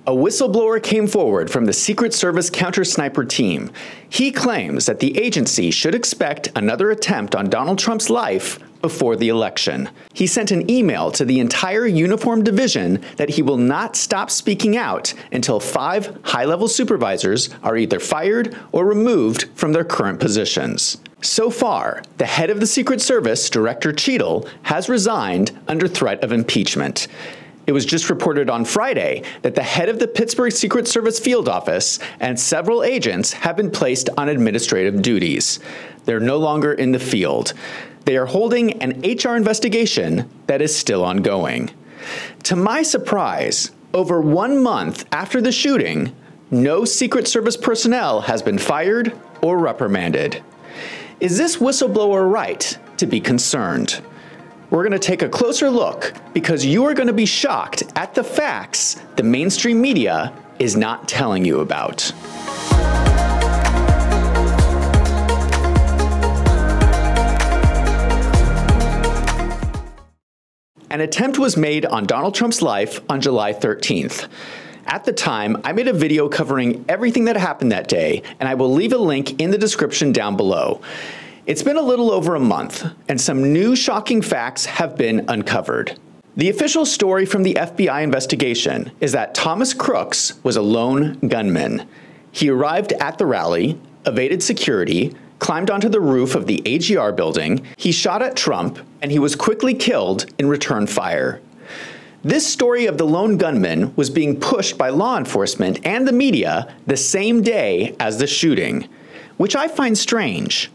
A whistleblower came forward from the Secret Service counter-sniper team. He claims that the agency should expect another attempt on Donald Trump's life before the election. He sent an email to the entire uniformed division that he will not stop speaking out until 5 high-level supervisors are either fired or removed from their current positions. So far, the head of the Secret Service, Director Cheadle, has resigned under threat of impeachment. It was just reported on Friday that the head of the Pittsburgh Secret Service field office and several agents have been placed on administrative duties. They're no longer in the field. They are holding an HR investigation that is still ongoing. To my surprise, over 1 month after the shooting, no Secret Service personnel has been fired or reprimanded. Is this whistleblower right to be concerned? We're going to take a closer look because you are going to be shocked at the facts the mainstream media is not telling you about. An attempt was made on Donald Trump's life on July 13th. At the time, I made a video covering everything that happened that day, and I will leave a link in the description down below. It's been a little over a month, and some new shocking facts have been uncovered. The official story from the FBI investigation is that Thomas Crooks was a lone gunman. He arrived at the rally, evaded security, climbed onto the roof of the AGR building, he shot at Trump, and he was quickly killed in return fire. This story of the lone gunman was being pushed by law enforcement and the media the same day as the shooting, which I find strange.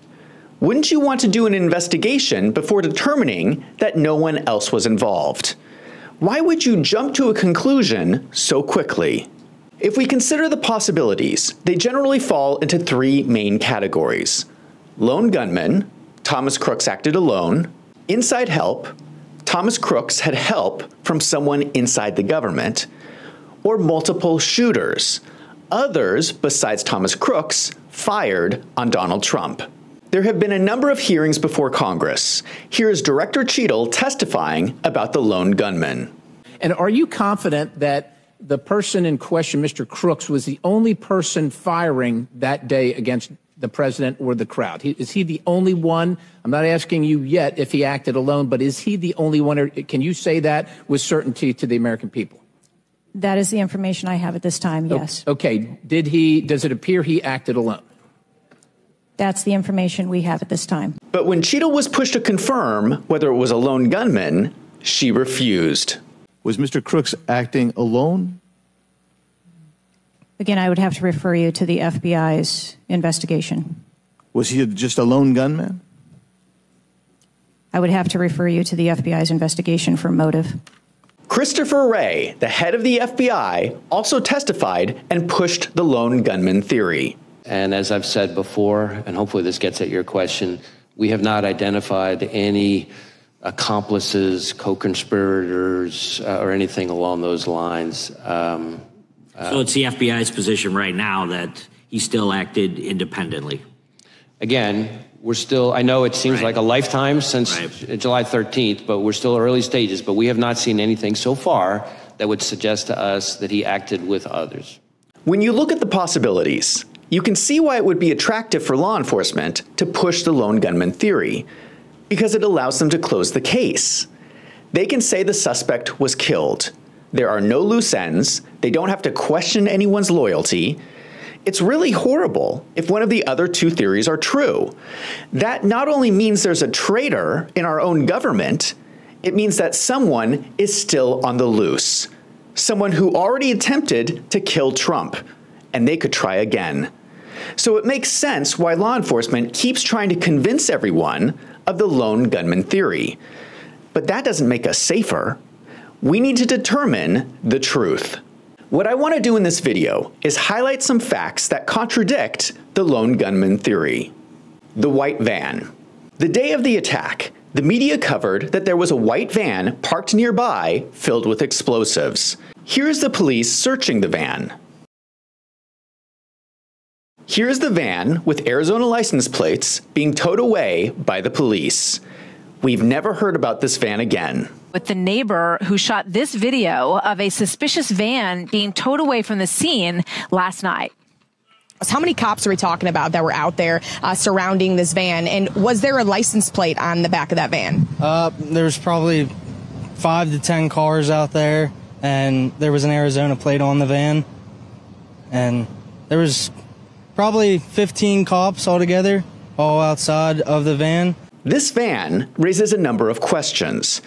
Wouldn't you want to do an investigation before determining that no one else was involved? Why would you jump to a conclusion so quickly? If we consider the possibilities, they generally fall into 3 main categories: lone gunman, Thomas Crooks acted alone; inside help, Thomas Crooks had help from someone inside the government; or multiple shooters, others besides Thomas Crooks fired on Donald Trump. There have been a number of hearings before Congress. Here is Director Cheadle testifying about the lone gunman. And are you confident that the person in question, Mr. Crooks, was the only person firing that day against the president or the crowd? Is he the only one? I'm not asking you yet if he acted alone, but is he the only one? Or can you say that with certainty to the American people? That is the information I have at this time, yes. Okay. Does it appear he acted alone? That's the information we have at this time. But when Cheadle was pushed to confirm whether it was a lone gunman, she refused. Was Mr. Crooks acting alone? Again, I would have to refer you to the FBI's investigation. Was he just a lone gunman? I would have to refer you to the FBI's investigation for motive. Christopher Wray, the head of the FBI, also testified and pushed the lone gunman theory. And as I've said before, and hopefully this gets at your question, we have not identified any accomplices, co-conspirators, or anything along those lines. So it's the FBI's position right now that he still acted independently. Again, we're still, I know it seems like a lifetime since July 13th, but we're still early stages, but we have not seen anything so far that would suggest to us that he acted with others. When you look at the possibilities, you can see why it would be attractive for law enforcement to push the lone gunman theory, because it allows them to close the case. They can say the suspect was killed. There are no loose ends. They don't have to question anyone's loyalty. It's really horrible if one of the other 2 theories are true. That not only means there's a traitor in our own government, it means that someone is still on the loose. Someone who already attempted to kill Trump, and they could try again. So it makes sense why law enforcement keeps trying to convince everyone of the lone gunman theory. But that doesn't make us safer. We need to determine the truth. What I want to do in this video is highlight some facts that contradict the lone gunman theory. The white van. The day of the attack, the media covered that there was a white van parked nearby filled with explosives. Here's the police searching the van. Here's the van with Arizona license plates being towed away by the police. We've never heard about this van again. with the neighbor who shot this video of a suspicious van being towed away from the scene last night. How many cops are we talking about that were out there surrounding this van? And was there a license plate on the back of that van? There's probably 5 to 10 cars out there, and there was an Arizona plate on the van. And there was probably 15 cops altogether, all outside of the van. This van raises a number of questions.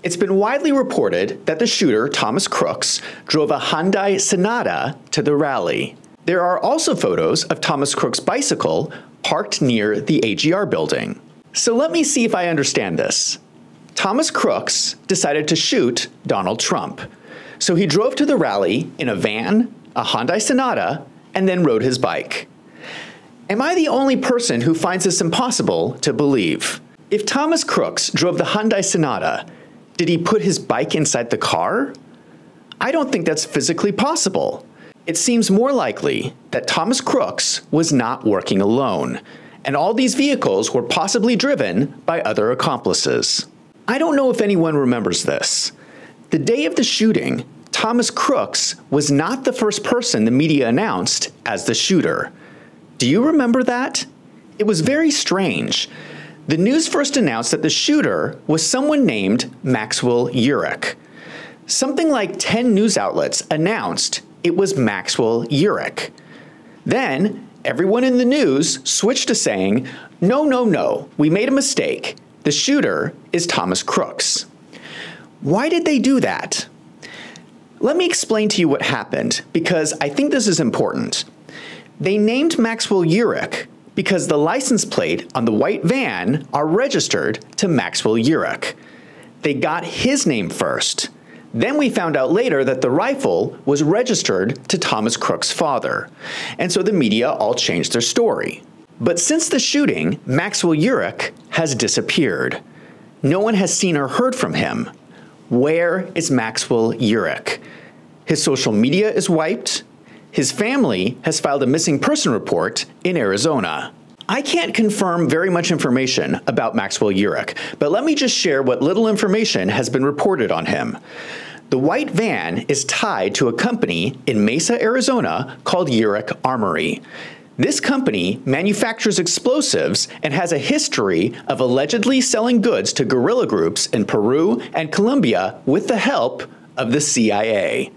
It's been widely reported that the shooter, Thomas Crooks, drove a Hyundai Sonata to the rally. There are also photos of Thomas Crooks' bicycle parked near the AGR building. So let me see if I understand this. Thomas Crooks decided to shoot Donald Trump. So he drove to the rally in a van, a Hyundai Sonata, and then rode his bike. Am I the only person who finds this impossible to believe? If Thomas Crooks drove the Hyundai Sonata, did he put his bike inside the car? I don't think that's physically possible. It seems more likely that Thomas Crooks was not working alone, and all these vehicles were possibly driven by other accomplices. I don't know if anyone remembers this. The day of the shooting, Thomas Crooks was not the first person the media announced as the shooter. Do you remember that? It was very strange. The news first announced that the shooter was someone named Maxwell Urich. Something like 10 news outlets announced it was Maxwell Urich. Then, everyone in the news switched to saying, no, we made a mistake. The shooter is Thomas Crooks. Why did they do that? Let me explain to you what happened, because I think this is important. They named Maxwell Urich because the license plate on the white van are registered to Maxwell Urich. They got his name first. Then we found out later that the rifle was registered to Thomas Crooks' father. And so the media all changed their story. But since the shooting, Maxwell Urich has disappeared. No one has seen or heard from him. Where is Maxwell Urich? His social media is wiped. His family has filed a missing person report in Arizona. I can't confirm very much information about Maxwell Urich, but let me just share what little information has been reported on him. The white van is tied to a company in Mesa, Arizona called Urich Armory. This company manufactures explosives and has a history of allegedly selling goods to guerrilla groups in Peru and Colombia with the help of the CIA.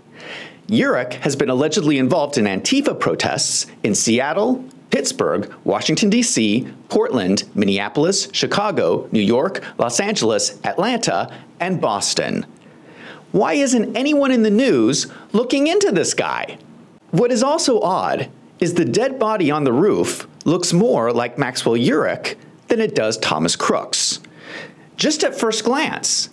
Urich has been allegedly involved in Antifa protests in Seattle, Pittsburgh, Washington, D.C., Portland, Minneapolis, Chicago, New York, Los Angeles, Atlanta, and Boston. Why isn't anyone in the news looking into this guy? What is also odd is the dead body on the roof looks more like Maxwell Urich than it does Thomas Crooks. Just at first glance,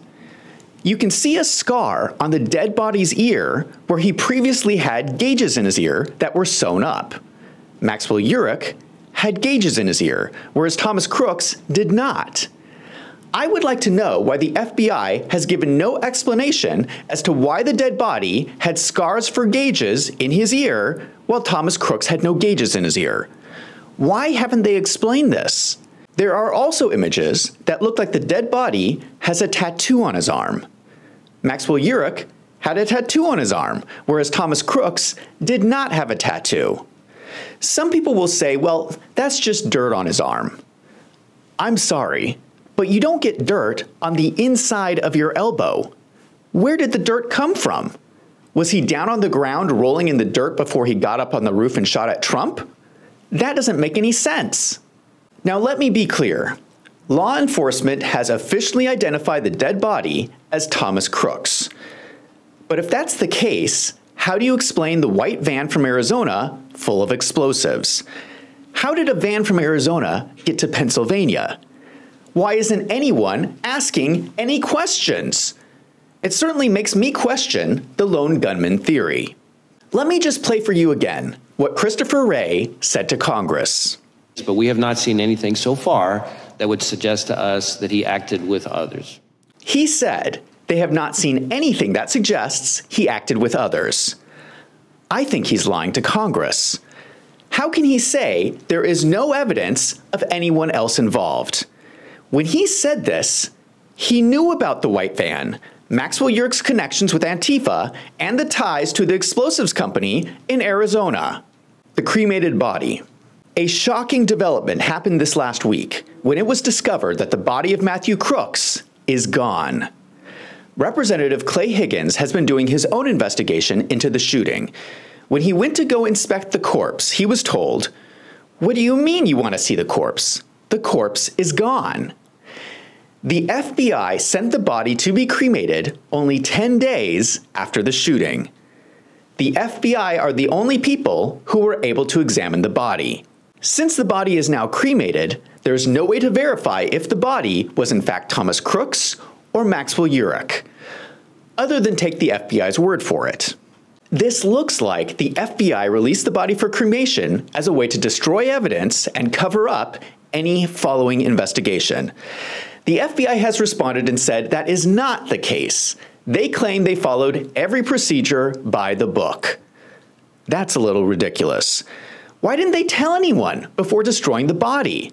you can see a scar on the dead body's ear where he previously had gauges in his ear that were sewn up. Maxwell Urich had gauges in his ear, whereas Thomas Crooks did not. I would like to know why the FBI has given no explanation as to why the dead body had scars for gauges in his ear while Thomas Crooks had no gauges in his ear. Why haven't they explained this? There are also images that look like the dead body has a tattoo on his arm. Maxwell Urich had a tattoo on his arm, whereas Thomas Crooks did not have a tattoo. Some people will say, well, that's just dirt on his arm. I'm sorry, but you don't get dirt on the inside of your elbow. Where did the dirt come from? Was he down on the ground rolling in the dirt before he got up on the roof and shot at Trump? That doesn't make any sense. Now let me be clear. Law enforcement has officially identified the dead body as Thomas Crooks. But if that's the case, how do you explain the white van from Arizona full of explosives? How did a van from Arizona get to Pennsylvania? Why isn't anyone asking any questions? It certainly makes me question the lone gunman theory. Let me just play for you again what Christopher Wray said to Congress. But we have not seen anything so far that would suggest to us that he acted with others. He said they have not seen anything that suggests he acted with others. I think he's lying to Congress. How can he say there is no evidence of anyone else involved? When he said this, He knew about the white van, Maxwell Yurk's connections with Antifa, and the ties to the explosives company in Arizona. The cremated body. A shocking development happened this last week when it was discovered that the body of Matthew Crooks is gone. Representative Clay Higgins has been doing his own investigation into the shooting. When he went to go inspect the corpse, he was told, "What do you mean you want to see the corpse? The corpse is gone." The FBI sent the body to be cremated only 10 days after the shooting. The FBI are the only people who were able to examine the body. Since the body is now cremated, there's no way to verify if the body was in fact Thomas Crooks or Maxwell Yurk, other than take the FBI's word for it. This looks like the FBI released the body for cremation as a way to destroy evidence and cover up any following investigation. The FBI has responded and said that is not the case. They claim they followed every procedure by the book. That's a little ridiculous. Why didn't they tell anyone before destroying the body?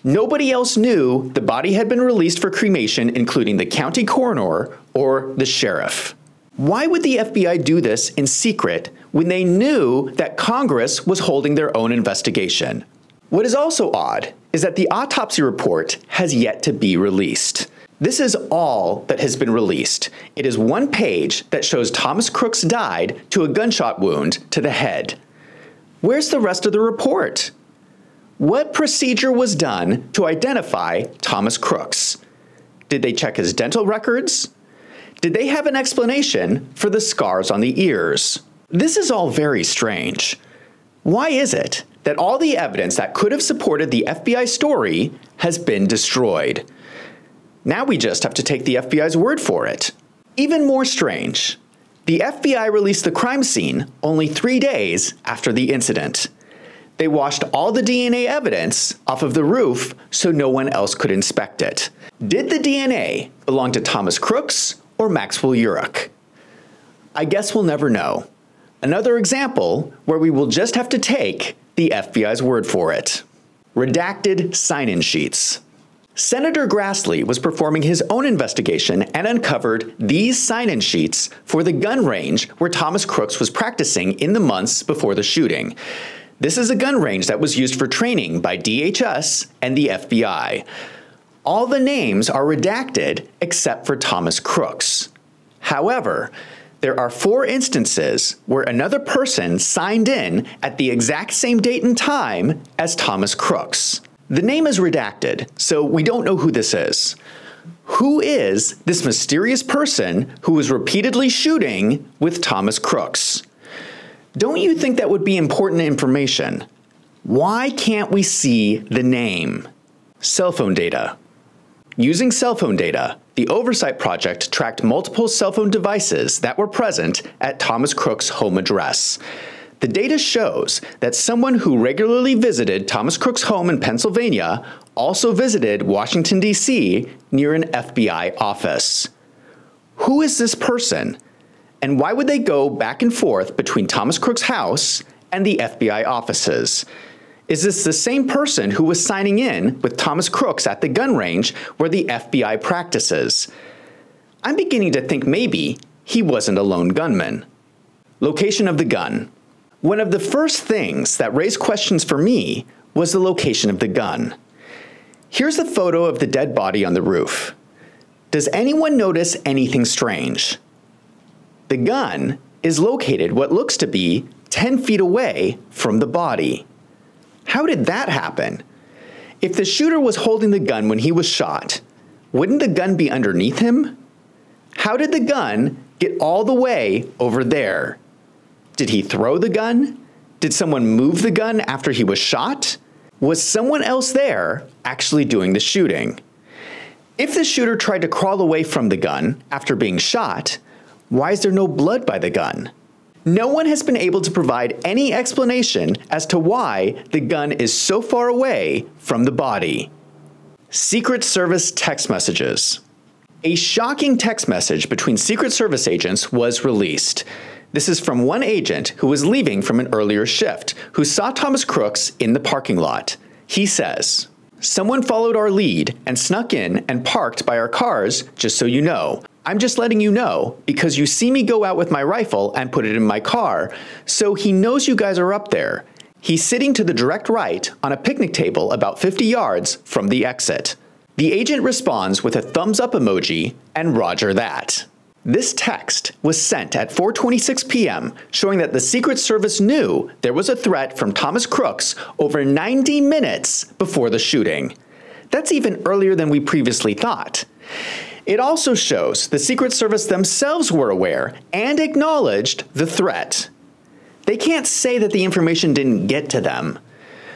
Nobody else knew the body had been released for cremation, including the county coroner or the sheriff. Why would the FBI do this in secret when they knew that Congress was holding their own investigation? What is also odd is that the autopsy report has yet to be released. This is all that has been released. It is one page that shows Thomas Crooks died to a gunshot wound to the head. Where's the rest of the report? What procedure was done to identify Thomas Crooks? Did they check his dental records? Did they have an explanation for the scars on the ears? This is all very strange. Why is it that all the evidence that could have supported the FBI story has been destroyed? Now we just have to take the FBI's word for it. Even more strange, the FBI released the crime scene only 3 days after the incident. They washed all the DNA evidence off of the roof so no one else could inspect it. Did the DNA belong to Thomas Crooks or Maxwell Yurk? I guess we'll never know. Another example where we will just have to take the FBI's word for it. Redacted sign-in sheets. Senator Grassley was performing his own investigation and uncovered these sign-in sheets for the gun range where Thomas Crooks was practicing in the months before the shooting. This is a gun range that was used for training by DHS and the FBI. All the names are redacted except for Thomas Crooks. However, there are 4 instances where another person signed in at the exact same date and time as Thomas Crooks. The name is redacted, so we don't know who this is. Who is this mysterious person who was repeatedly shooting with Thomas Crooks? Don't you think that would be important information? Why can't we see the name? Cell phone data. Using cell phone data, the Oversight Project tracked multiple cell phone devices that were present at Thomas Crooks' home address. The data shows that someone who regularly visited Thomas Crooks' home in Pennsylvania also visited Washington, D.C. near an FBI office. Who is this person? And why would they go back and forth between Thomas Crooks' house and the FBI offices? Is this the same person who was signing in with Thomas Crooks at the gun range where the FBI practices? I'm beginning to think maybe he wasn't a lone gunman. Location of the gun. One of the first things that raised questions for me was the location of the gun. Here's a photo of the dead body on the roof. Does anyone notice anything strange? The gun is located what looks to be 10 feet away from the body. How did that happen? If the shooter was holding the gun when he was shot, wouldn't the gun be underneath him? How did the gun get all the way over there? Did he throw the gun? Did someone move the gun after he was shot? Was someone else there actually doing the shooting? If the shooter tried to crawl away from the gun after being shot, why is there no blood by the gun? No one has been able to provide any explanation as to why the gun is so far away from the body. Secret Service text messages. A shocking text message between Secret Service agents was released. This is from one agent who was leaving from an earlier shift, who saw Thomas Crooks in the parking lot. He says, Someone followed our lead and snuck in and parked by our cars, just so you know. I'm just letting you know because you see me go out with my rifle and put it in my car, so he knows you guys are up there. He's sitting to the direct right on a picnic table about 50 yards from the exit. The agent responds with a thumbs up emoji and roger that. This text was sent at 4:26 p.m. showing that the Secret Service knew there was a threat from Thomas Crooks over 90 minutes before the shooting. That's even earlier than we previously thought. It also shows the Secret Service themselves were aware and acknowledged the threat. They can't say that the information didn't get to them.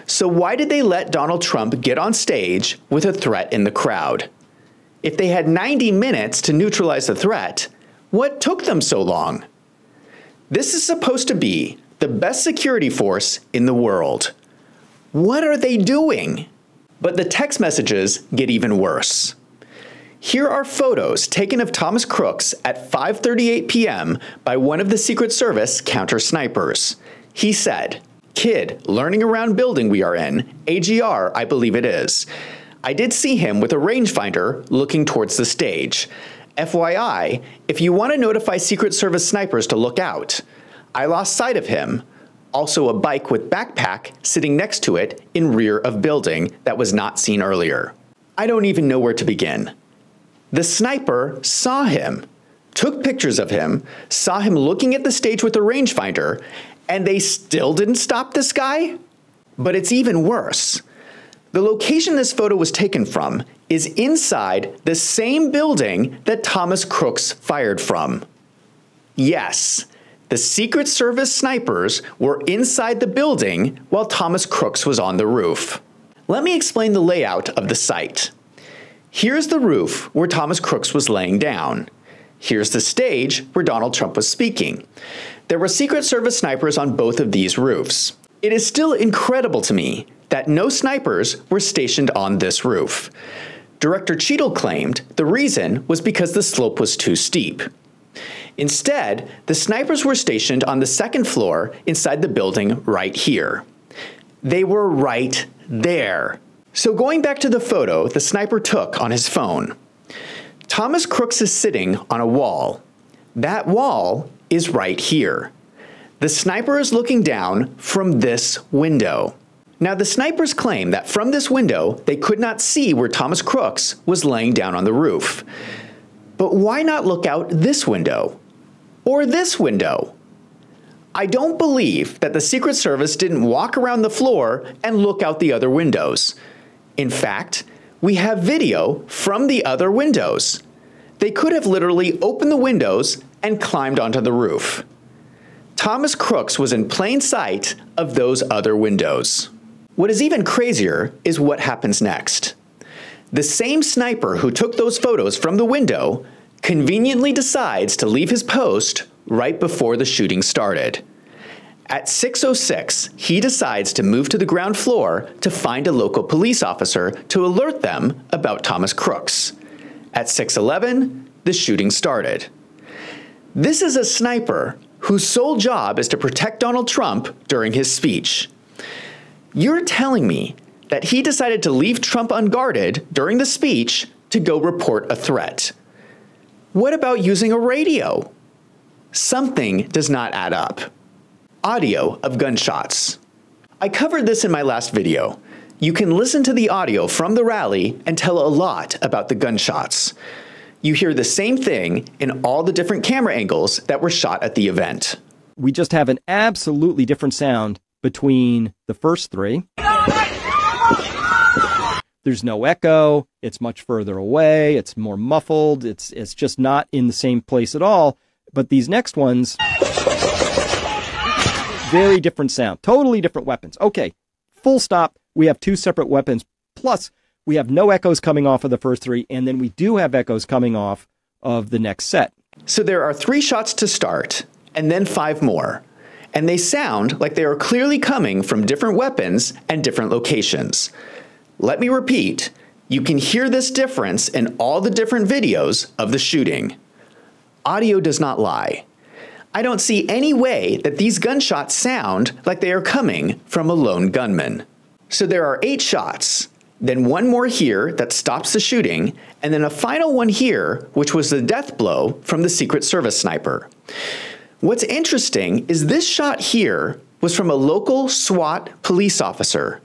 So why did they let Donald Trump get on stage with a threat in the crowd? If they had 90 minutes to neutralize the threat, what took them so long? This is supposed to be the best security force in the world. What are they doing? But the text messages get even worse. Here are photos taken of Thomas Crooks at 5:38 p.m. by one of the Secret Service counter snipers. He said, "Kid, learning around building we are in, AGR, I believe it is. I did see him with a rangefinder looking towards the stage. FYI, if you want to notify Secret Service snipers to look out. I lost sight of him. Also a bike with backpack sitting next to it in rear of building that was not seen earlier." I don't even know where to begin. The sniper saw him, took pictures of him, saw him looking at the stage with a rangefinder, and they still didn't stop this guy? But it's even worse. The location this photo was taken from is inside the same building that Thomas Crooks fired from. Yes, the Secret Service snipers were inside the building while Thomas Crooks was on the roof. Let me explain the layout of the site. Here's the roof where Thomas Crooks was laying down. Here's the stage where Donald Trump was speaking. There were Secret Service snipers on both of these roofs. It is still incredible to me that no snipers were stationed on this roof. Director Cheadle claimed the reason was because the slope was too steep. Instead, the snipers were stationed on the second floor inside the building right here. They were right there. So going back to the photo the sniper took on his phone, Thomas Crooks is sitting on a wall. That wall is right here. The sniper is looking down from this window. Now the snipers claim that from this window they could not see where Thomas Crooks was laying down on the roof. But why not look out this window? Or this window? I don't believe that the Secret Service didn't walk around the floor and look out the other windows. In fact, we have video from the other windows. They could have literally opened the windows and climbed onto the roof. Thomas Crooks was in plain sight of those other windows. What is even crazier is what happens next. The same sniper who took those photos from the window conveniently decides to leave his post right before the shooting started. At 6:06, he decides to move to the ground floor to find a local police officer to alert them about Thomas Crooks. At 6:11, the shooting started. This is a sniper whose sole job is to protect Donald Trump during his speech. You're telling me that he decided to leave Trump unguarded during the speech to go report a threat. What about using a radio? Something does not add up. Audio of gunshots. I covered this in my last video. You can listen to the audio from the rally and tell a lot about the gunshots. You hear the same thing in all the different camera angles that were shot at the event. We just have an absolutely different sound between the first three. There's no echo. It's much further away. It's more muffled. It's just not in the same place at all. But these next ones, very different sound, totally different weapons. Okay, full stop. We have two separate weapons. Plus, we have no echoes coming off of the first three, and then we do have echoes coming off of the next set. So there are 3 shots to start, and then 5 more. And they sound like they are clearly coming from different weapons and different locations. Let me repeat, you can hear this difference in all the different videos of the shooting. Audio does not lie. I don't see any way that these gunshots sound like they are coming from a lone gunman. So there are 8 shots. then one more here that stops the shooting, and then a final one here, which was the death blow from the Secret Service sniper. What's interesting is this shot here was from a local SWAT police officer.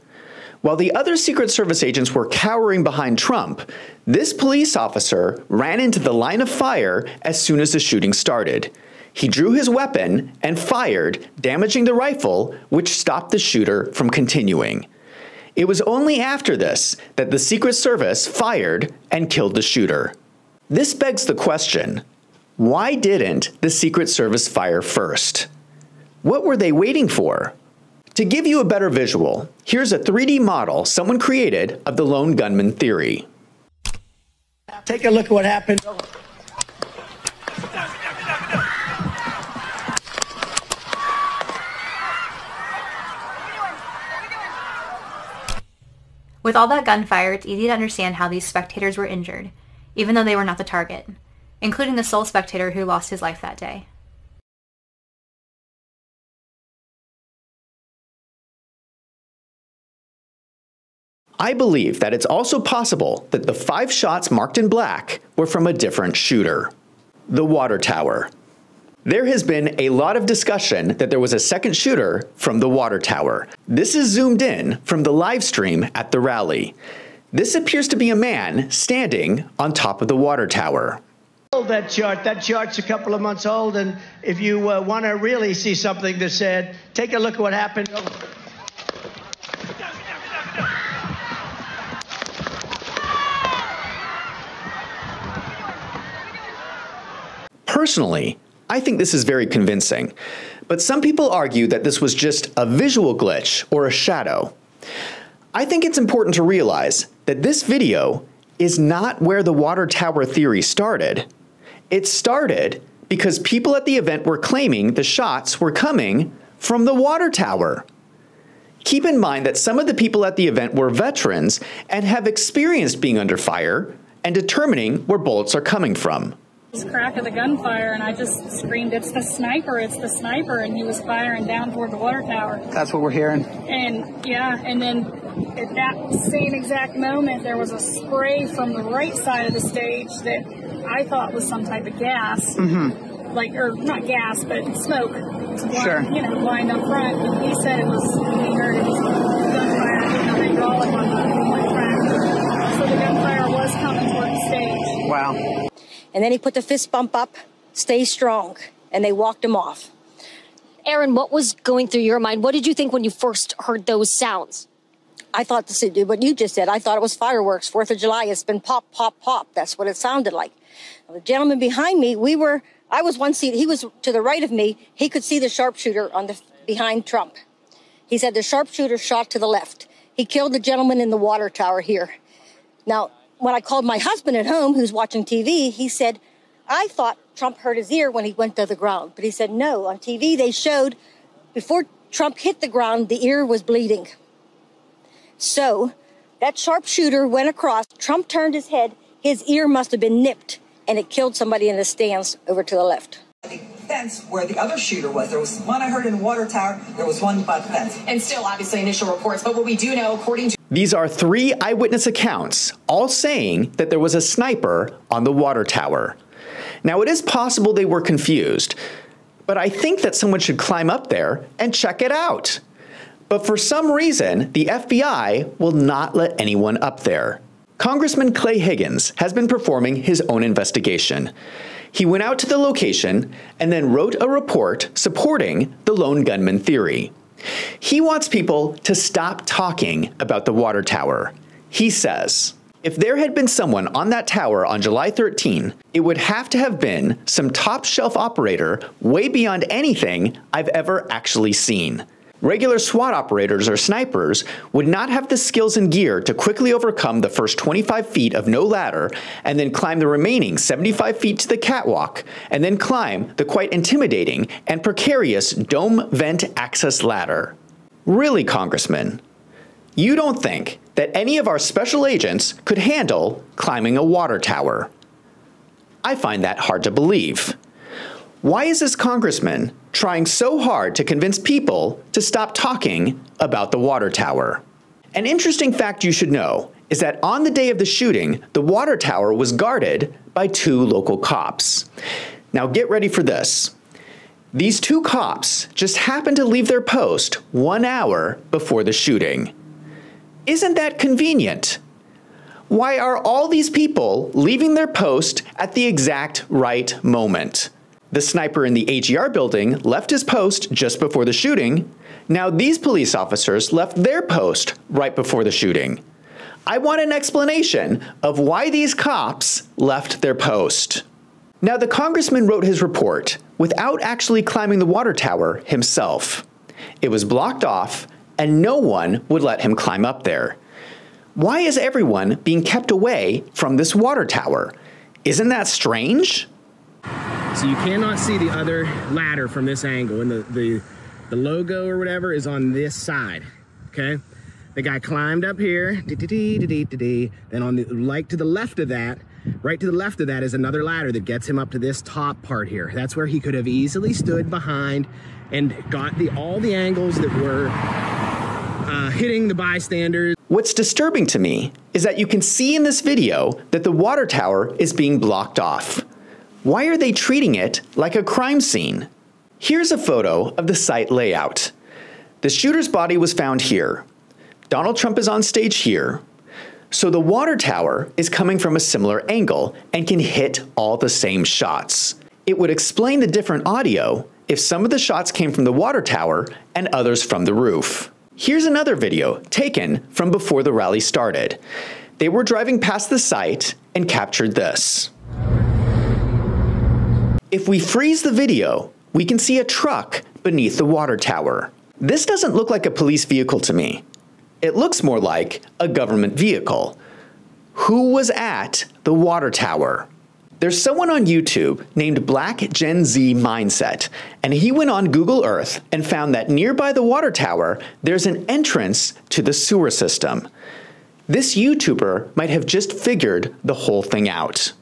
While the other Secret Service agents were cowering behind Trump, this police officer ran into the line of fire as soon as the shooting started. He drew his weapon and fired, damaging the rifle, which stopped the shooter from continuing. It was only after this that the Secret Service fired and killed the shooter. This begs the question, why didn't the Secret Service fire first? What were they waiting for? To give you a better visual, here's a 3D model someone created of the lone gunman theory. Take a look at what happened. With all that gunfire, it's easy to understand how these spectators were injured, even though they were not the target, including the sole spectator who lost his life that day. I believe that it's also possible that the 5 shots marked in black were from a different shooter. The water tower. There has been a lot of discussion that there was a second shooter from the water tower. This is zoomed in from the live stream at the rally. This appears to be a man standing on top of the water tower. That chart's a couple of months old, and if you want to really see something that's said, take a look at what happened. Personally, I think this is very convincing, but some people argue that this was just a visual glitch or a shadow. I think it's important to realize that this video is not where the water tower theory started. It started because people at the event were claiming the shots were coming from the water tower. Keep in mind that some of the people at the event were veterans and have experienced being under fire and determining where bullets are coming from. Crack of the gunfire, and I just screamed, "It's the sniper, it's the sniper," and he was firing down toward the water tower. That's what we're hearing. And yeah, and then at that same exact moment, there was a spray from the right side of the stage that I thought was some type of gas. Mm-hmm. Like, or not gas, but smoke. To blind, sure. You know, blind up front. But he said it was, he heard it was gunfire, hydraulic on the track. So the gunfire was coming toward the stage. Wow. And then he put the fist bump up, stay strong, and they walked him off. Aaron, what was going through your mind? What did you think when you first heard those sounds? I thought this would what you just said. I thought it was fireworks, 4th of July. It's been pop, pop, pop. That's what it sounded like. The gentleman behind me, I was one seat. He was to the right of me. He could see the sharpshooter behind Trump. He said the sharpshooter shot to the left. He killed the gentleman in the water tower here. Now, when I called my husband at home, who's watching TV, he said, I thought Trump hurt his ear when he went to the ground. But he said, no, on TV they showed before Trump hit the ground, the ear was bleeding. So that sharpshooter went across. Trump turned his head. His ear must have been nipped, and it killed somebody in the stands over to the left. The fence where the other shooter was. There was one I heard in the water tower. There was one by the fence. And still, obviously, initial reports. But what we do know, according to... These are 3 eyewitness accounts, all saying that there was a sniper on the water tower. Now, it is possible they were confused, but I think that someone should climb up there and check it out. But for some reason, the FBI will not let anyone up there. Congressman Clay Higgins has been performing his own investigation. He went out to the location and then wrote a report supporting the lone gunman theory. He wants people to stop talking about the water tower. He says, if there had been someone on that tower on July 13, it would have to have been some top-shelf operator way beyond anything I've ever actually seen. Regular SWAT operators or snipers would not have the skills and gear to quickly overcome the first 25 feet of no ladder and then climb the remaining 75 feet to the catwalk and then climb the quite intimidating and precarious dome vent access ladder. Really, Congressman? You don't think that any of our special agents could handle climbing a water tower? I find that hard to believe. Why is this congressman trying so hard to convince people to stop talking about the water tower? An interesting fact you should know is that on the day of the shooting, the water tower was guarded by 2 local cops. Now get ready for this. These 2 cops just happened to leave their post 1 hour before the shooting. Isn't that convenient? Why are all these people leaving their post at the exact right moment? The sniper in the AGR building left his post just before the shooting. Now these police officers left their post right before the shooting. I want an explanation of why these cops left their post. Now the congressman wrote his report without actually climbing the water tower himself. It was blocked off and no one would let him climb up there. Why is everyone being kept away from this water tower? Isn't that strange? So you cannot see the other ladder from this angle, and the logo or whatever is on this side, okay? The guy climbed up here, then on the, like to the left of that, right to the left of that is another ladder that gets him up to this top part here. That's where he could have easily stood behind and got all the angles that were hitting the bystanders. What's disturbing to me is that you can see in this video that the water tower is being blocked off. Why are they treating it like a crime scene? Here's a photo of the site layout. The shooter's body was found here. Donald Trump is on stage here. So the water tower is coming from a similar angle and can hit all the same shots. It would explain the different audio if some of the shots came from the water tower and others from the roof. Here's another video taken from before the rally started. They were driving past the site and captured this. If we freeze the video, we can see a truck beneath the water tower. This doesn't look like a police vehicle to me. It looks more like a government vehicle. Who was at the water tower? There's someone on YouTube named Black Gen Z Mindset, and he went on Google Earth and found that nearby the water tower, there's an entrance to the sewer system. This YouTuber might have just figured the whole thing out.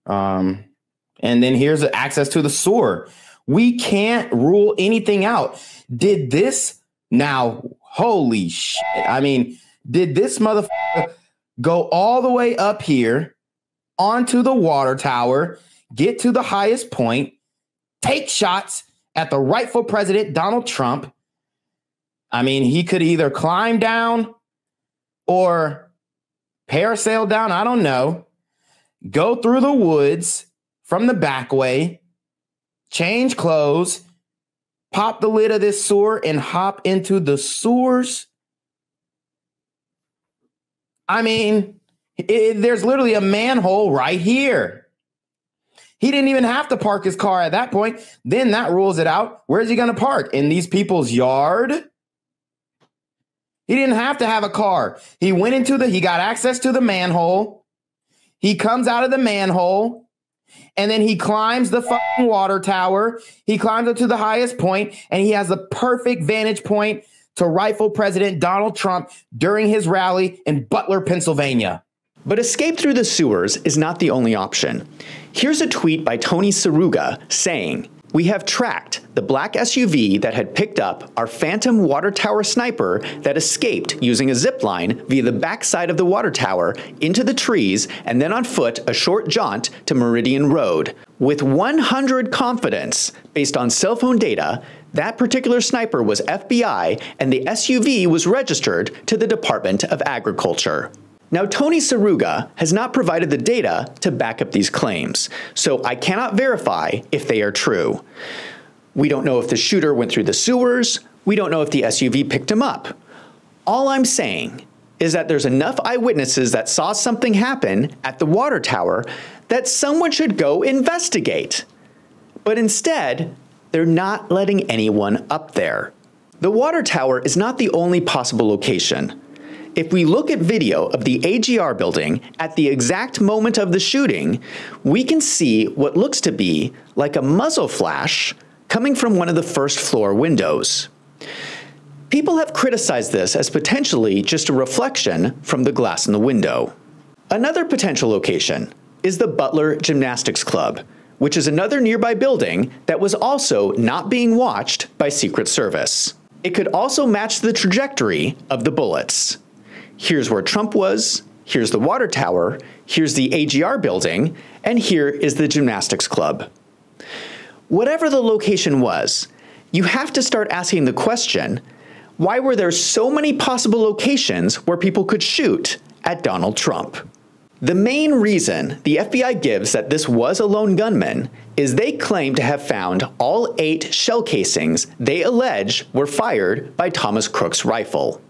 And then here's the access to the sewer. We can't rule anything out. Did this now, holy shit. I mean, did this motherfucker go all the way up here onto the water tower, get to the highest point, take shots at the rightful president, Donald Trump? I mean, he could either climb down or parasail down, I don't know, go through the woods from the back way, change clothes, pop the lid of this sewer and hop into the sewers. I mean, there's literally a manhole right here. He didn't even have to park his car at that point. Then that rules it out. Where's he going to park? In these people's yard? He didn't have to have a car. He got access to the manhole. He comes out of the manhole. And then he climbs the fucking water tower. He climbs up to the highest point, and he has the perfect vantage point to rightful President Donald Trump during his rally in Butler, Pennsylvania. But escape through the sewers is not the only option. Here's a tweet by Tony Saruga saying, "We have tracked the black SUV that had picked up our phantom water tower sniper that escaped using a zip line via the backside of the water tower into the trees and then on foot a short jaunt to Meridian Road. With 100 confidence, based on cell phone data, that particular sniper was FBI and the SUV was registered to the Department of Agriculture." Now, Tony Saruga has not provided the data to back up these claims, so I cannot verify if they are true. We don't know if the shooter went through the sewers. We don't know if the SUV picked him up. All I'm saying is that there's enough eyewitnesses that saw something happen at the water tower that someone should go investigate. But instead, they're not letting anyone up there. The water tower is not the only possible location. If we look at video of the AGR building at the exact moment of the shooting, we can see what looks to be like a muzzle flash coming from one of the first floor windows. People have criticized this as potentially just a reflection from the glass in the window. Another potential location is the Butler Gymnastics Club, which is another nearby building that was also not being watched by Secret Service. It could also match the trajectory of the bullets. Here's where Trump was, here's the water tower, here's the AGR building, and here is the gymnastics club. Whatever the location was, you have to start asking the question, why were there so many possible locations where people could shoot at Donald Trump? The main reason the FBI gives that this was a lone gunman is they claim to have found all 8 shell casings they allege were fired by Thomas Crook's rifle.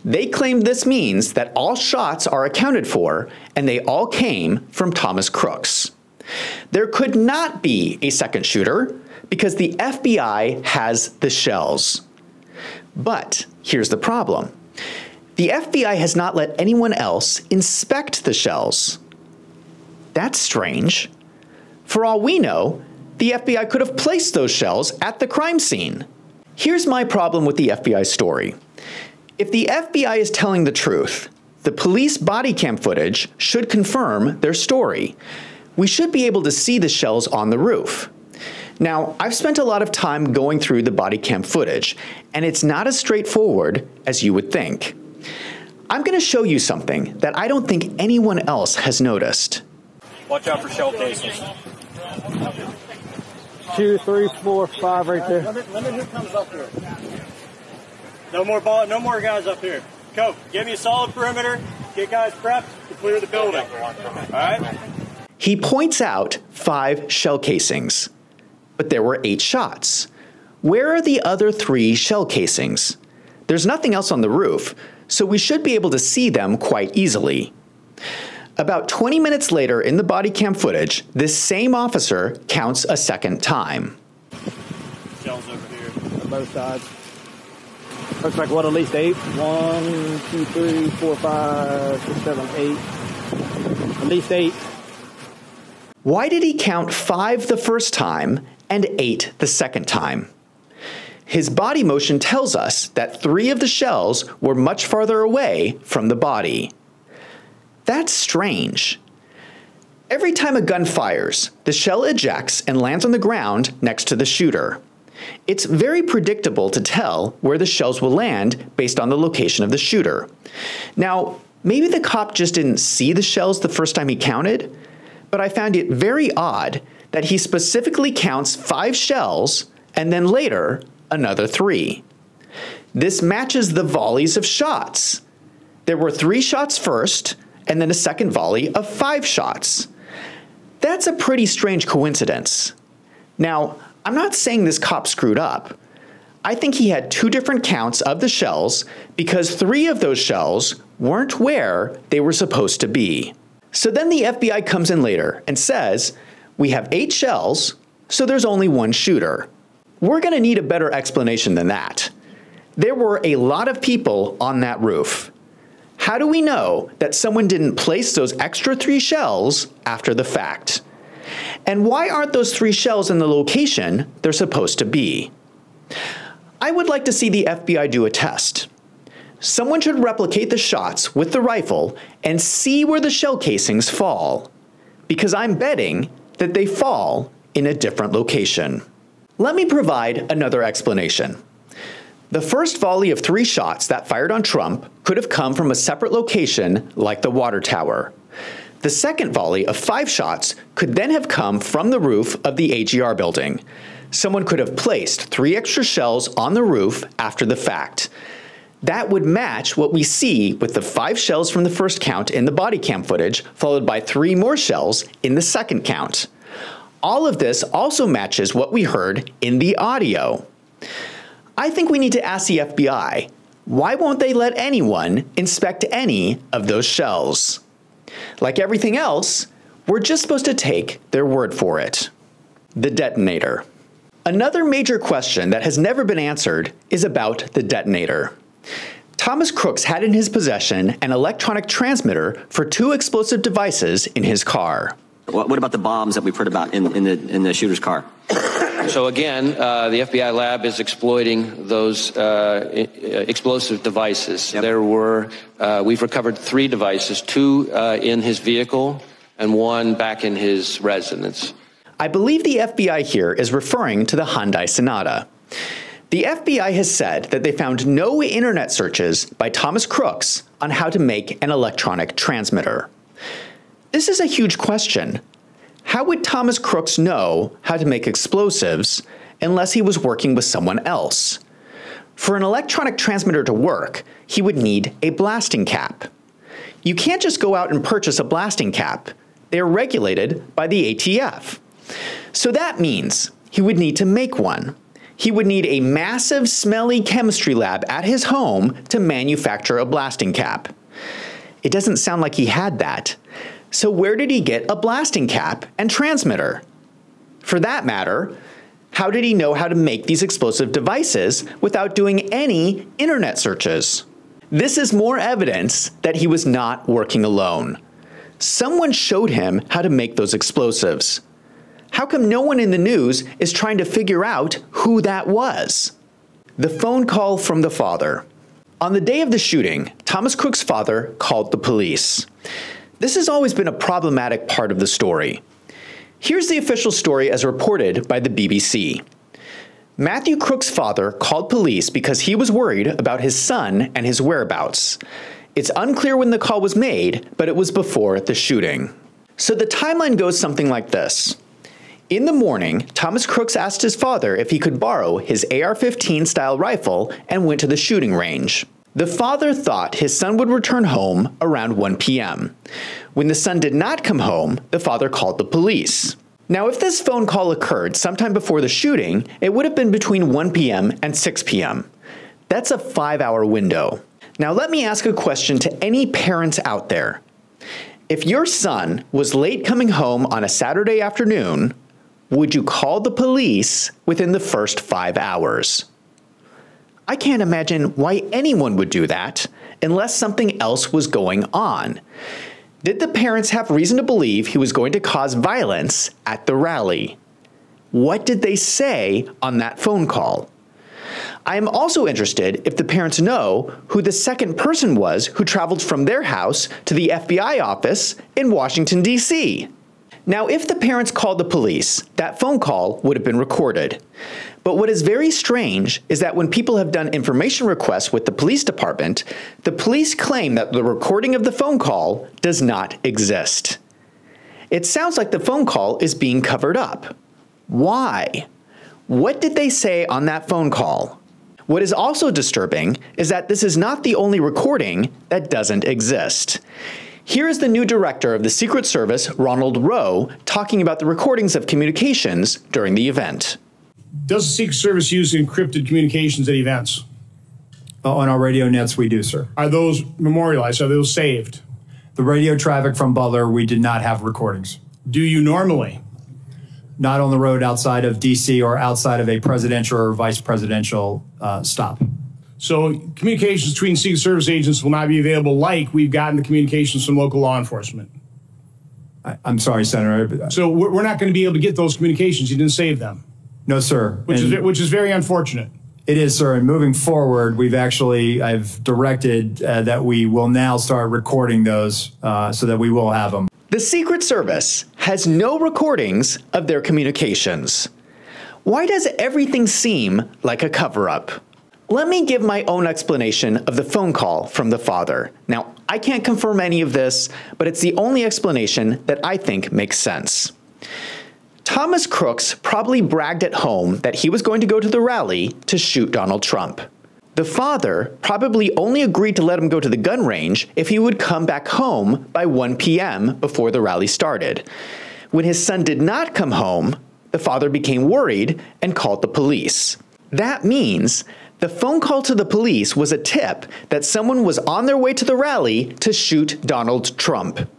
They claim this means that all shots are accounted for and they all came from Thomas Crook's. There could not be a second shooter because the FBI has the shells. But here's the problem. The FBI has not let anyone else inspect the shells. That's strange. For all we know, the FBI could have placed those shells at the crime scene. Here's my problem with the FBI story. If the FBI is telling the truth, the police body cam footage should confirm their story. We should be able to see the shells on the roof. Now, I've spent a lot of time going through the body cam footage, and it's not as straightforward as you would think. I'm going to show you something that I don't think anyone else has noticed. Watch out for shell casings. 2, 3, 4, 5 right there. Limit who comes up here. No more guys up here. Go, give me a solid perimeter. Get guys prepped to clear the building. All right? He points out 5 shell casings, but there were 8 shots. Where are the other 3 shell casings? There's nothing else on the roof, so we should be able to see them quite easily. About 20 minutes later in the body cam footage, this same officer counts a second time. Shells over here. On both sides. Looks like what, at least 8? 1, 2, 3, 4, 5, 6, 7, 8. At least 8. Why did he count 5 the first time and 8 the second time? His body motion tells us that 3 of the shells were much farther away from the body. That's strange. Every time a gun fires, the shell ejects and lands on the ground next to the shooter. It's very predictable to tell where the shells will land based on the location of the shooter. Now, maybe the cop just didn't see the shells the first time he counted, but I found it very odd that he specifically counts 5 shells and then later another 3. This matches the volleys of shots. There were 3 shots first and then a second volley of 5 shots. That's a pretty strange coincidence. Now, I'm not saying this cop screwed up. I think he had 2 different counts of the shells because 3 of those shells weren't where they were supposed to be. So then the FBI comes in later and says, we have 8 shells, so there's only 1 shooter. We're going to need a better explanation than that. There were a lot of people on that roof. How do we know that someone didn't place those extra 3 shells after the fact? And why aren't those 3 shells in the location they're supposed to be? I would like to see the FBI do a test. Someone should replicate the shots with the rifle and see where the shell casings fall, because I'm betting that they fall in a different location. Let me provide another explanation. The first volley of 3 shots that fired on Trump could have come from a separate location like the water tower. The second volley of 5 shots could then have come from the roof of the AGR building. Someone could have placed 3 extra shells on the roof after the fact. That would match what we see with the 5 shells from the first count in the body cam footage, followed by 3 more shells in the second count. All of this also matches what we heard in the audio. I think we need to ask the FBI, why won't they let anyone inspect any of those shells? Like everything else, we're just supposed to take their word for it. The detonator. Another major question that has never been answered is about the detonator. Thomas Crooks had in his possession an electronic transmitter for 2 explosive devices in his car. What about the bombs that we've heard about in the shooter's car? So again, the FBI lab is exploiting those explosive devices. Yep. We've recovered 3 devices, 2 in his vehicle and 1 back in his residence. I believe the FBI here is referring to the Hyundai Sonata. The The FBI has said that they found no internet searches by Thomas Crooks on how to make an electronic transmitter. This is a huge question. How would Thomas Crooks know how to make explosives unless he was working with someone else? For an electronic transmitter to work, he would need a blasting cap. You can't just go out and purchase a blasting cap. They are regulated by the ATF. So that means he would need to make one. He would need a massive, smelly chemistry lab at his home to manufacture a blasting cap. It doesn't sound like he had that. So where did he get a blasting cap and transmitter? For that matter, how did he know how to make these explosive devices without doing any internet searches? This is more evidence that he was not working alone. Someone showed him how to make those explosives. How come no one in the news is trying to figure out who that was? The phone call from the father. On the day of the shooting, Thomas Crooks' father called the police. This has always been a problematic part of the story. Here's the official story as reported by the BBC. Matthew Crooks' father called police because he was worried about his son and his whereabouts. It's unclear when the call was made, but it was before the shooting. So the timeline goes something like this. In the morning, Thomas Crooks asked his father if he could borrow his AR-15 style rifle and went to the shooting range. The father thought his son would return home around 1 p.m. When the son did not come home, the father called the police. Now, if this phone call occurred sometime before the shooting, it would have been between 1 p.m. and 6 p.m. That's a 5-hour window. Now, let me ask a question to any parents out there. If your son was late coming home on a Saturday afternoon, would you call the police within the first 5 hours? I can't imagine why anyone would do that unless something else was going on. Did the parents have reason to believe he was going to cause violence at the rally? What did they say on that phone call? I am also interested if the parents know who the second person was who traveled from their house to the FBI office in Washington, D.C. Now, if the parents called the police, that phone call would have been recorded. But what is very strange is that when people have done information requests with the police department, the police claim that the recording of the phone call does not exist. It sounds like the phone call is being covered up. Why? What did they say on that phone call? What is also disturbing is that this is not the only recording that doesn't exist. Here is the new director of the Secret Service, Ronald Rowe, talking about the recordings of communications during the event. Does the Secret Service use encrypted communications at events? On our radio nets, we do, sir. Are those memorialized? Are those saved? The radio traffic from Butler, we did not have recordings. Do you normally? Not on the road outside of D.C. or outside of a presidential or vice presidential stop. So communications between Secret Service agents will not be available like we've gotten the communications from local law enforcement. I'm sorry, Senator. So we're not going to be able to get those communications. You didn't save them. No, sir. Which is very unfortunate. It is, sir. And moving forward, I've directed that we will now start recording those so that we will have them. The Secret Service has no recordings of their communications. Why does everything seem like a cover-up? Let me give my own explanation of the phone call from the father. Now, I can't confirm any of this, but it's the only explanation that I think makes sense. Thomas Crooks probably bragged at home that he was going to go to the rally to shoot Donald Trump. The father probably only agreed to let him go to the gun range if he would come back home by 1 p.m. before the rally started. When his son did not come home, the father became worried and called the police. That means the phone call to the police was a tip that someone was on their way to the rally to shoot Donald Trump.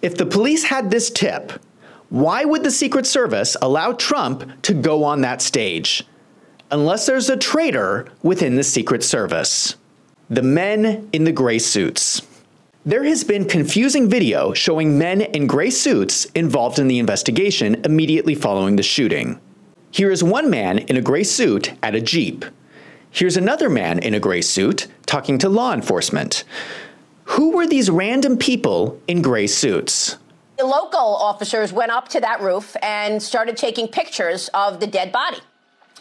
If the police had this tip, why would the Secret Service allow Trump to go on that stage? Unless there's a traitor within the Secret Service. The men in the gray suits. There has been confusing video showing men in gray suits involved in the investigation immediately following the shooting. Here is one man in a gray suit at a Jeep. Here's another man in a gray suit talking to law enforcement. Who were these random people in gray suits? The local officers went up to that roof and started taking pictures of the dead body,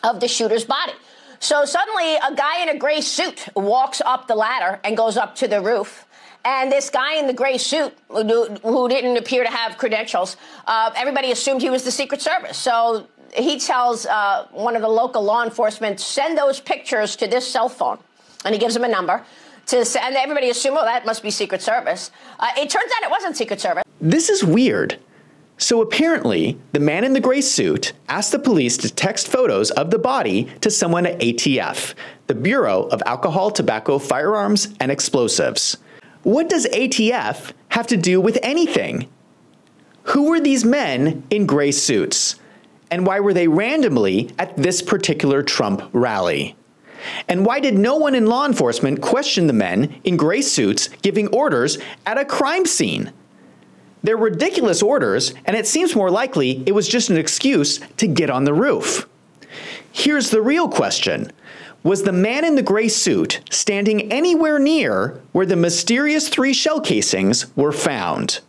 of the shooter's body. So suddenly a guy in a gray suit walks up the ladder and goes up to the roof. And this guy in the gray suit, who didn't appear to have credentials, everybody assumed he was the Secret Service. So he tells one of the local law enforcement, send those pictures to this cell phone. And he gives him a number. And everybody assumed, well, that must be Secret Service. It turns out it wasn't Secret Service. This is weird. So apparently, the man in the gray suit asked the police to text photos of the body to someone at ATF, the Bureau of Alcohol, Tobacco, Firearms, and Explosives. What does ATF have to do with anything? Who were these men in gray suits? And why were they randomly at this particular Trump rally? And why did no one in law enforcement question the men in gray suits giving orders at a crime scene? They're ridiculous orders, and it seems more likely it was just an excuse to get on the roof. Here's the real question. Was the man in the gray suit standing anywhere near where the mysterious 3 shell casings were found?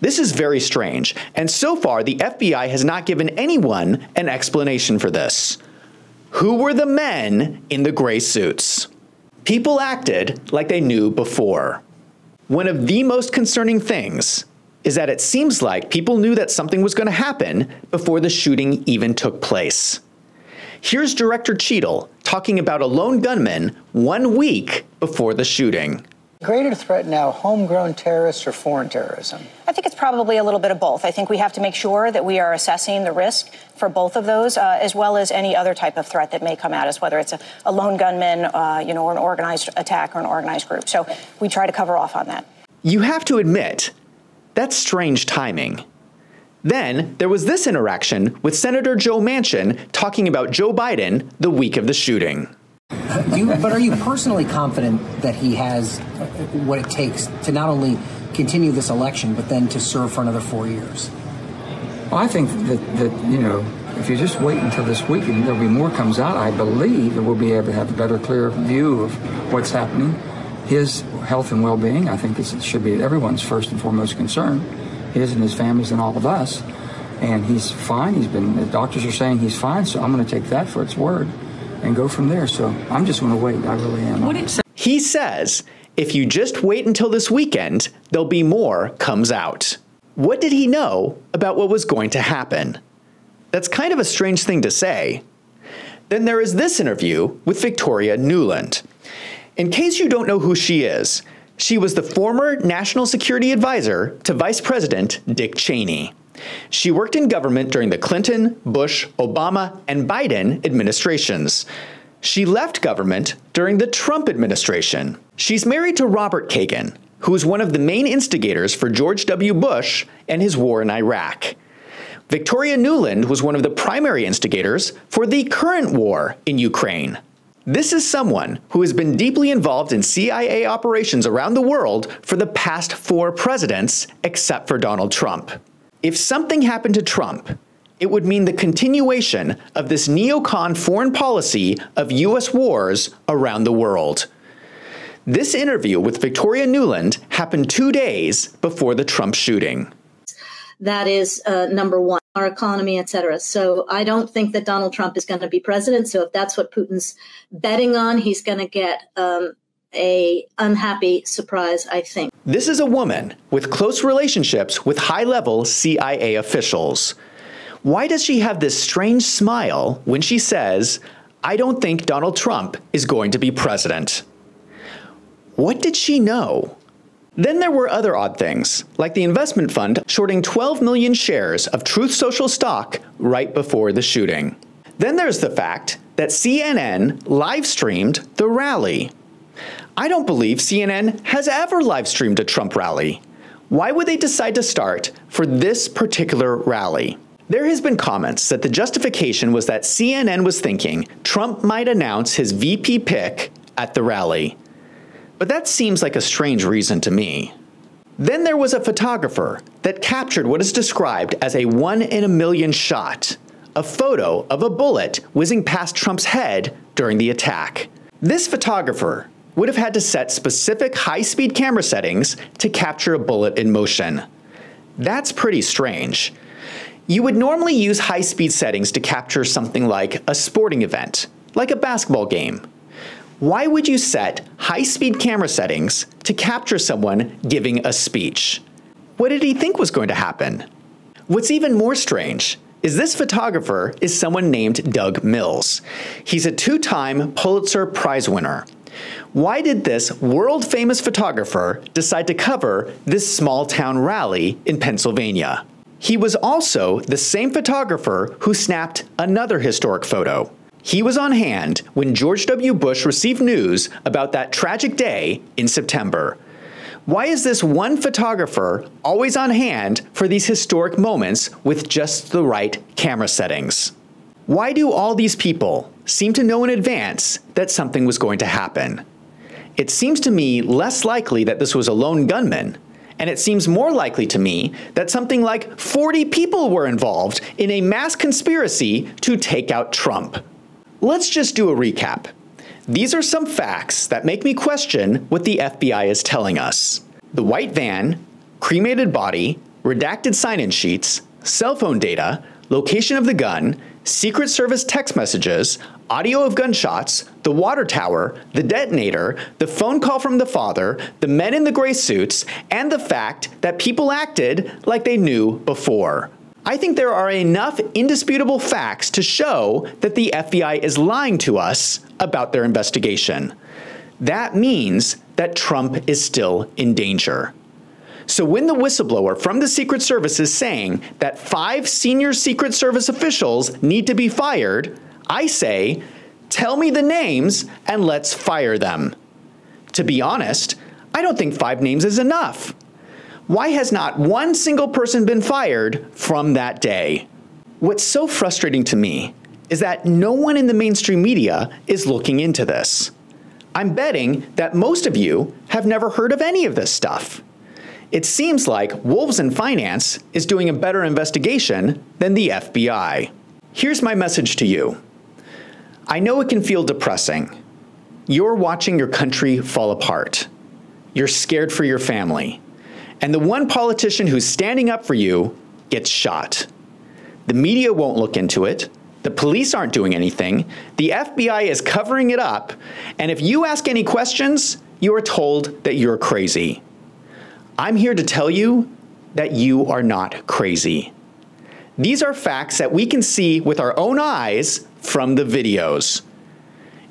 This is very strange, and so far the FBI has not given anyone an explanation for this. Who were the men in the gray suits? People acted like they knew before. One of the most concerning things is that it seems like people knew that something was going to happen before the shooting even took place. Here's Director Cheadle talking about a lone gunman 1 week before the shooting. Greater threat now, homegrown terrorists or foreign terrorism? I think it's probably a little bit of both. I think we have to make sure that we are assessing the risk for both of those, as well as any other type of threat that may come at us, whether it's a lone gunman, or an organized attack or an organized group. So we try to cover off on that. You have to admit, that's strange timing. Then there was this interaction with Senator Joe Manchin talking about Joe Biden the week of the shooting. But are you personally confident that he has what it takes to not only continue this election, but then to serve for another 4 years? Well, I think that if you just wait until this weekend, there'll be more comes out. I believe that we'll be able to have a better, clear view of what's happening. His health and well-being, I think this should be everyone's first and foremost concern, his and his family's and all of us. And he's fine. The doctors are saying he's fine, so I'm going to take that for its word and go from there. So I'm just going to wait. I really am. He says, if you just wait until this weekend, there'll be more comes out. What did he know about what was going to happen? That's kind of a strange thing to say. Then there is this interview with Victoria Nuland. In case you don't know who she is, she was the former National Security Advisor to Vice President Dick Cheney. She worked in government during the Clinton, Bush, Obama, and Biden administrations. She left government during the Trump administration. She's married to Robert Kagan, who was one of the main instigators for George W. Bush and his war in Iraq. Victoria Nuland was one of the primary instigators for the current war in Ukraine. This is someone who has been deeply involved in CIA operations around the world for the past 4 presidents, except for Donald Trump. If something happened to Trump, it would mean the continuation of this neocon foreign policy of U.S. wars around the world. This interview with Victoria Nuland happened 2 days before the Trump shooting. That is number one, our economy, et cetera. So I don't think that Donald Trump is going to be president. So if that's what Putin's betting on, he's going to get a unhappy surprise, I think. This is a woman with close relationships with high-level CIA officials. Why does she have this strange smile when she says, I don't think Donald Trump is going to be president? What did she know? Then there were other odd things, like the investment fund shorting 12 million shares of Truth Social stock right before the shooting. Then there's the fact that CNN live-streamed the rally. I don't believe CNN has ever live-streamed a Trump rally. Why would they decide to start for this particular rally? There has been comments that the justification was that CNN was thinking Trump might announce his VP pick at the rally. But that seems like a strange reason to me. Then there was a photographer that captured what is described as a 1 in a million shot, a photo of a bullet whizzing past Trump's head during the attack. This photographer would have had to set specific high-speed camera settings to capture a bullet in motion. That's pretty strange. You would normally use high-speed settings to capture something like a sporting event, like a basketball game. Why would you set high-speed camera settings to capture someone giving a speech? What did he think was going to happen? What's even more strange is this photographer is someone named Doug Mills. He's a 2-time Pulitzer Prize winner. Why did this world-famous photographer decide to cover this small-town rally in Pennsylvania? He was also the same photographer who snapped another historic photo. He was on hand when George W. Bush received news about that tragic day in September. Why is this one photographer always on hand for these historic moments with just the right camera settings? Why do all these people seem to know in advance that something was going to happen? It seems to me less likely that this was a lone gunman, and it seems more likely to me that something like 40 people were involved in a mass conspiracy to take out Trump. Let's just do a recap. These are some facts that make me question what the FBI is telling us. The white van, cremated body, redacted sign-in sheets, cell phone data, location of the gun, Secret Service text messages, audio of gunshots, the water tower, the detonator, the phone call from the father, the men in the gray suits, and the fact that people acted like they knew before. I think there are enough indisputable facts to show that the FBI is lying to us about their investigation. That means that Trump is still in danger. So when the whistleblower from the Secret Service is saying that 5 senior Secret Service officials need to be fired, I say, tell me the names and let's fire them. To be honest, I don't think 5 names is enough. Why has not one single person been fired from that day? What's so frustrating to me is that no one in the mainstream media is looking into this. I'm betting that most of you have never heard of any of this stuff. It seems like Wolves in Finance is doing a better investigation than the FBI. Here's my message to you. I know it can feel depressing. You're watching your country fall apart. You're scared for your family. And the one politician who's standing up for you gets shot. The media won't look into it. The police aren't doing anything. The FBI is covering it up. And if you ask any questions, you are told that you're crazy. I'm here to tell you that you are not crazy. These are facts that we can see with our own eyes from the videos.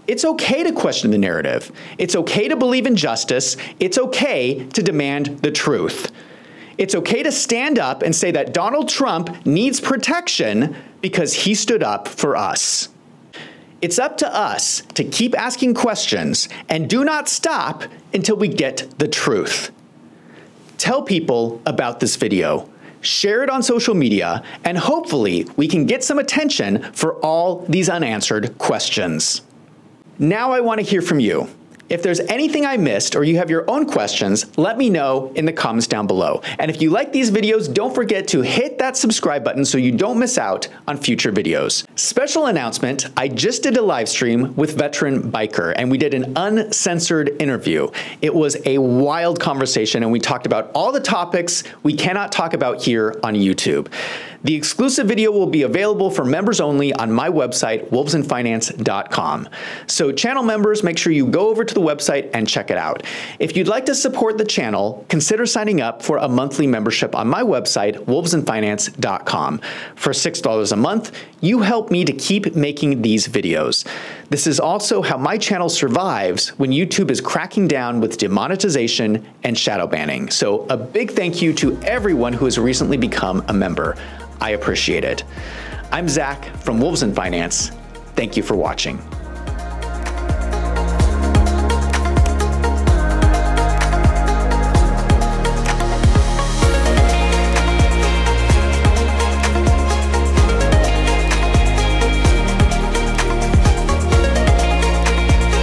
It's okay to question the narrative. It's okay to believe in justice. It's okay to demand the truth. It's okay to stand up and say that Donald Trump needs protection because he stood up for us. It's up to us to keep asking questions and do not stop until we get the truth. Tell people about this video. Share it on social media, and hopefully we can get some attention for all these unanswered questions. Now I want to hear from you. If there's anything I missed or you have your own questions, let me know in the comments down below. And if you like these videos, don't forget to hit that subscribe button so you don't miss out on future videos. Special announcement, I just did a live stream with veteran biker and we did an uncensored interview. It was a wild conversation and we talked about all the topics we cannot talk about here on YouTube. The exclusive video will be available for members only on my website, wolvesinfinance.com. So channel members, make sure you go over to the website and check it out. If you'd like to support the channel, consider signing up for a monthly membership on my website, wolvesinfinance.com. For $6 a month, you help me to keep making these videos. This is also how my channel survives when YouTube is cracking down with demonetization and shadow banning. So a big thank you to everyone who has recently become a member. I appreciate it. I'm Zach from Wolves in Finance. Thank you for watching.